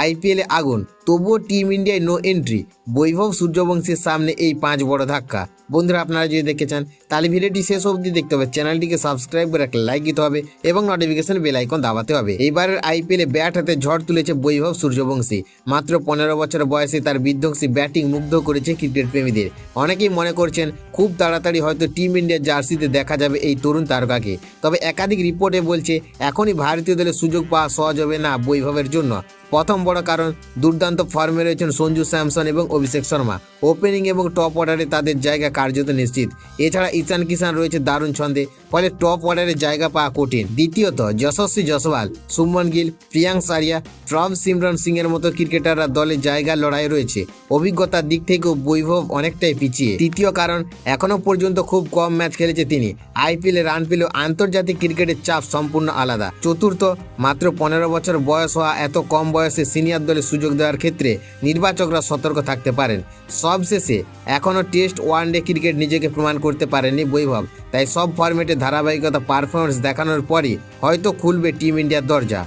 আইপিএলে আগুন, তবুও টিম ইন্ডিয়ায় নো এন্ট্রি। বৈভব সূর্যবংশীর সামনে এই 5 বড় ধাক্কা। বন্ধুরা, আপনারা যদি দেখতে চান তাহলে ভিডিওটি শেষ অবধি দেখতে হবে, চ্যানেলটিকে সাবস্ক্রাইব করে একটা লাইক দিতে হবে এবং নোটিফিকেশন বেল আইকন দাবাতে হবে। এইবারের আইপিএলে ব্যাট হাতে ঝড় তুলেছে বৈভব সূর্যবংশী। মাত্র 15 বছর বয়সে তার বিধ্বংসী ব্যাটিং মুগ্ধ করেছে ক্রিকেট প্রেমীদের। অনেকেই মনে করছেন খুব তাড়াতাড়ি হয়তো টিম ইন্ডিয়ার জার্সিতে দেখা যাবে এই তরুণ তারকাকে। তবে একাধিক রিপোর্টে বলছে এখনই ভারতীয় দলে সুযোগ পাওয়া সহজ হবে না বৈভবের জন্য। প্রথম বড় কারণ, দুর্দান্ত ফর্মে রয়েছেন সঞ্জু স্যামসন এবং অভিষেক শর্মা। ওপেনিং এবং টপ অর্ডারে তাদের জায়গা কার্যত নিশ্চিত। এছাড়া ঈশান কিষান রয়েছে দারুণ ছন্দে, ফলে টপ অর্ডারে জায়গা পাওয়া কঠিন। দ্বিতীয়ত, যশস্বী জয়সওয়াল, শুভমন গিল, প্রিয়াঙ্ক সারিয়া, ট্রভ সিমরন সিং এর মতো ক্রিকেটাররা দলে জায়গা লড়াই রয়েছে। অভিজ্ঞতার দিক থেকেও বৈভব অনেকটাই পিছিয়ে। তৃতীয় কারণ, এখনো পর্যন্ত খুব কম ম্যাচ খেলেছে তিনি। আইপিএলে রান পেলেও আন্তর্জাতিক ক্রিকেটের চাপ সম্পূর্ণ আলাদা। চতুর্থ, মাত্র 15 বছর বয়স হওয়া এত কম বয়সে সিনিয়র দলে সুযোগ দেওয়ার ক্ষেত্রে নির্বাচকরা সতর্ক থাকতে পারেন। সবশেষে, এখনও টেস্ট ওয়ানডে ক্রিকেট নিজেকে প্রমাণ করতে পারেনি বৈভব। তাই সব ফরম্যাটে ধারাবাহিকতা পারফরমেন্স দেখানোর পরই হয়তো খুলবে টিম ইন্ডিয়ার দরজা।